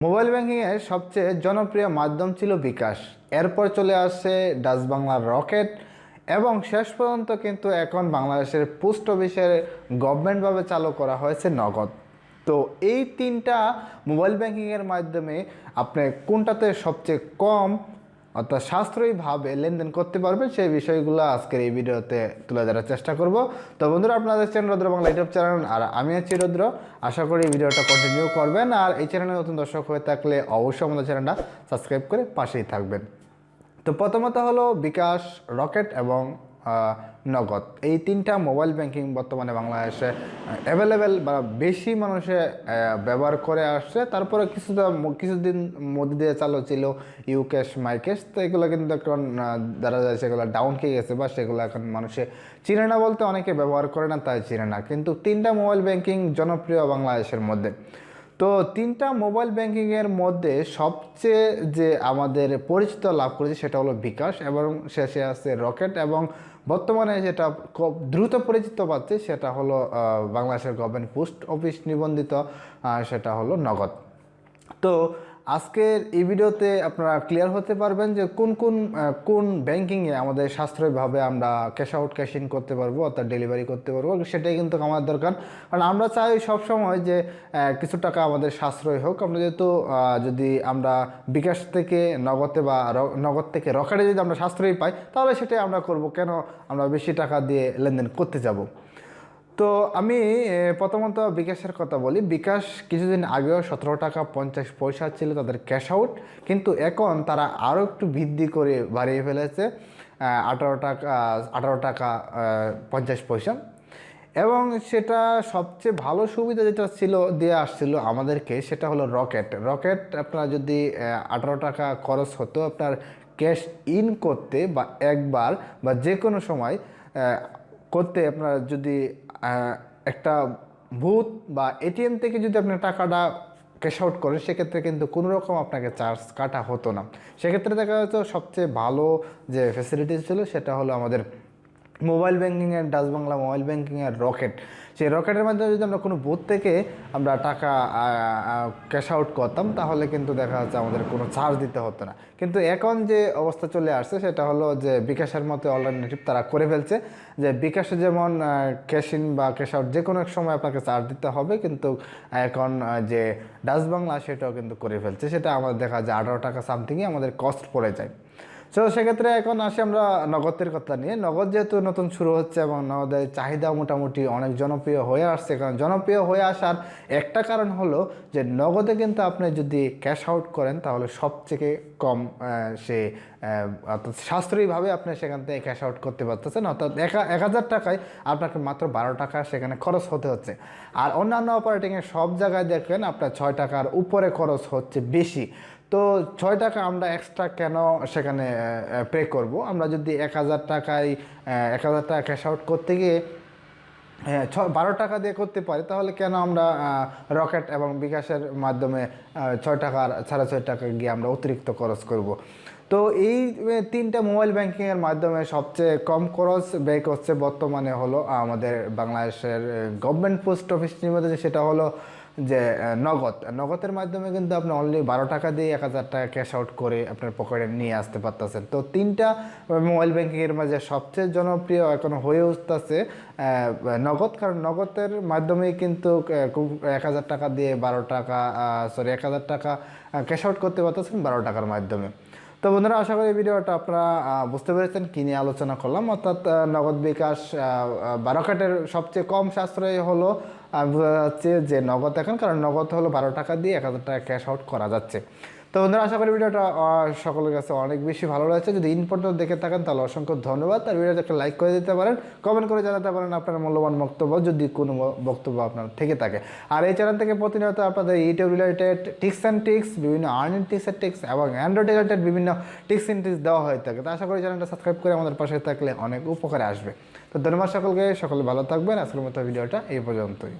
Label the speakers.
Speaker 1: Mobile ব্যাংকিংয়ের সবচেয়ে জনপ্রিয় মাধ্যম ছিল বিকাশ। এরপর চলে আসে ডাচ বাংলার রকেট এবং শেষ পর্যন্ত কিন্তু এখন বাংলাদেশের পোস্ট অফিসের গভর্নমেন্টভাবে চালু করা হয়েছে নগদ। তো এই তিনটা মোবাইল ব্যাংকিংয়ের মাধ্যমে আপনি কোনটাতে সবচেয়ে কম অর্থাৎ সাশ্রয়ীভাবে লেনদেন করতে পারবেন সেই বিষয়গুলো আজকের এই ভিডিওতে তুলে ধরার চেষ্টা করব। তো বন্ধুরা, আপনাদের চ্যানেল RudroBangla ইউটিউব চ্যানেল, আর আমি আছি রুদ্র। আশা করি এই ভিডিওটা কন্টিনিউ করবেন, আর এই চ্যানেলে নতুন দর্শক হয়ে থাকলে অবশ্যই আমাদের চ্যানেলটা সাবস্ক্রাইব করে পাশেই থাকবেন। তো প্রথমত হলো বিকাশ, রকেট এবং নগদ। এই তিনটা মোবাইল ব্যাংকিং বর্তমানে বাংলাদেশে অ্যাভেলেবেল বা বেশি মানুষে ব্যবহার করে আসছে। তারপরে কিছুদিন মধ্যে দিয়ে চালু ছিল ইউক্যাশ, মাইক্যাশ। তো এগুলো কিন্তু এখন দেখা যায় সেগুলো ডাউন খেয়ে গেছে বা সেগুলো এখন মানুষে চিনে না, বলতে অনেকে ব্যবহার করে না তাই চিনে না। কিন্তু তিনটা মোবাইল ব্যাংকিং জনপ্রিয় বাংলাদেশের মধ্যে। তো তিনটা মোবাইল ব্যাংকিংয়ের মধ্যে সবচেয়ে যে আমাদের পরিচিত লাভ করেছে সেটা হলো বিকাশ, এবং শেষে আছে রকেট, এবং বর্তমানে যেটা খুব দ্রুত পরিচিত পাচ্ছে সেটা হলো বাংলাদেশের গভর্নমেন্ট পোস্ট অফিস নিবন্ধিত, সেটা হলো নগদ। তো আজকের এই ভিডিওতে আপনারা ক্লিয়ার হতে পারবেন যে কোন ব্যাংকিংয়ে আমাদের সাশ্রয়ীভাবে আমরা ক্যাশ আউট ক্যাশ ইন করতে পারবো অর্থাৎ ডেলিভারি করতে পারবো। সেটাই কিন্তু আমার দরকার, কারণ আমরা চাই সবসময় যে কিছু টাকা আমাদের সাশ্রয় হোক। আমরা যেহেতু যদি আমরা বিকাশ থেকে নগদে বা নগদ থেকে রকেটে যদি আমরা সাশ্রয়ী পাই, তাহলে সেটাই আমরা করব। কেন আমরা বেশি টাকা দিয়ে লেনদেন করতে যাব? তো আমি প্রথমত বিকাশের কথা বলি। বিকাশ কিছুদিন আগেও 17 টাকা 50 পয়সা ছিল তাদের ক্যাশ আউট, কিন্তু এখন তারা আরও একটু বৃদ্ধি করে বাড়িয়ে ফেলেছে 18 টাকা 50 পয়সা। এবং সেটা সবচেয়ে ভালো সুবিধা যেটা ছিল দিয়ে আসছিল আমাদেরকে সেটা হলো রকেট আপনার যদি 18 টাকা খরচ হতো আপনার ক্যাশ ইন করতে বা একবার বা যে কোনো সময় করতে, আপনার যদি একটা বুথ বা এটিএম থেকে যদি আপনি টাকাটা ক্যাশ আউট করেন, সেক্ষেত্রে কিন্তু কোনো রকম আপনাকে চার্জ কাটা হতো না। সেক্ষেত্রে দেখা যেত সবচেয়ে ভালো যে ফ্যাসিলিটিস ছিল সেটা হলো আমাদের মোবাইল ব্যাঙ্কিংয়ের ডাচ বাংলা মোবাইল ব্যাঙ্কিংয়ের রকেট। সেই রকেটের মাধ্যমে যদি আমরা কোনো বুথ থেকে আমরা টাকা ক্যাশ আউট করতাম, তাহলে কিন্তু দেখা যাচ্ছে আমাদের কোনো চার্জ দিতে হতো না। কিন্তু এখন যে অবস্থা চলে আসছে সেটা হলো যে বিকাশের মতো অল্টারনেটিভ তারা করে ফেলছে, যে বিকাশে যেমন ক্যাশ ইন বা ক্যাশ আউট যে কোনো এক সময় আপনাকে চার্জ দিতে হবে, কিন্তু এখন যে ডাচ বাংলা সেটাও কিন্তু করে ফেলছে। সেটা আমাদের দেখা যায় 18 টাকা সামথিংই আমাদের কস্ট পড়ে যায়। সো সেক্ষেত্রে এখন আসি আমরা নগদের কথা নিয়ে। নগদ যেহেতু নতুন শুরু হচ্ছে এবং নগদের চাহিদা মোটামুটি অনেক জনপ্রিয় হয়ে আসছে, কারণ জনপ্রিয় হয়ে আসার একটা কারণ হলো যে নগদে কিন্তু আপনি যদি ক্যাশ আউট করেন তাহলে সবথেকে কম সে অর্থাৎ সাশ্রয়ীভাবে আপনি সেখান থেকে ক্যাশ আউট করতে পারতেছেন। অর্থাৎ 1000 টাকায় আপনাকে মাত্র 12 টাকা সেখানে খরচ হতে হচ্ছে। আর অন্যান্য অপারেটিংয়ে সব জায়গায় দেখবেন আপনার 6 টাকার উপরে খরচ হচ্ছে বেশি। তো 6 টাকা আমরা এক্সট্রা কেন সেখানে পে করব? আমরা যদি 1000 টাকায় 1000 টাকা ক্যাশ আউট করতে গিয়ে 12 টাকা দিয়ে করতে পারি, তাহলে কেন আমরা রকেট এবং বিকাশের মাধ্যমে 6 টাকার 6.5 টাকা গিয়ে আমরা অতিরিক্ত খরচ করব? তো এই তিনটা মোবাইল ব্যাংকিংয়ের মাধ্যমে সবচেয়ে কম খরচ ব্যয় করছে বর্তমানে হলো আমাদের বাংলাদেশের গভর্নমেন্ট পোস্ট অফিস নিবন্ধিত, সেটা হলো যে নগদের মাধ্যমে কিন্তু আপনি অনলি 12 টাকা দিয়ে 1000 টাকা ক্যাশ আউট করে আপনার পকেটে নিয়ে আসতে পারতেছেন। তো তিনটা মোবাইল ব্যাংকিংয়ের মাঝে সবচেয়ে জনপ্রিয় এখন হয়ে উঠতেছে নগদ, কারণ নগদের মাধ্যমেই কিন্তু 1000 টাকা দিয়ে 1000 টাকা ক্যাশ আউট করতে পারতেছেন 12 টাকার মাধ্যমে। তো বন্ধুরা, আশা করি ভিডিওটা আপনারা বুঝতে পেরেছেন কী নিয়ে আলোচনা করলাম। অর্থাৎ নগদ, বিকাশ বা রকেটের সবচেয়ে কম সাশ্রয় হলো বোঝা যাচ্ছে যে নগদ এখন, কারণ নগদ হলো 12 টাকা দিয়ে 1000 টাকা ক্যাশ আউট করা যাচ্ছে। তো বন্ধুরা, আশা করি ভিডিওটা সকলের কাছে অনেক বেশি ভালো লাগছে। যদি ইম্পর্টেন্ট দেখে থাকেন তাহলে অসংখ্য ধন্যবাদ। আর ভিডিওটা একটা লাইক করে দিতে পারেন, কমেন্ট করে জানাতে পারেন আপনার মূল্যবান বক্তব্য যদি কোনো বক্তব্য আপনার থেকে থাকে। আর এই চ্যানেল থেকে প্রতিনিয়ত আপনাদের YouTube related tips and tricks, বিভিন্ন আর্নিং টিপস অ্যান্ড ট্রিক্স এবং অ্যান্ড্রয়েড রিলেটেড বিভিন্ন টিপস অ্যান্ড ট্রিক্স দেওয়া হয়ে থাকে। তো আশা করি চ্যানেলটা সাবস্ক্রাইব করে আমাদের পাশে থাকলে অনেক উপকারে আসবে। তো ধন্যবাদ সকলকে, সকলে ভালো থাকবেন। আজকের মতো ভিডিওটা এই পর্যন্তই।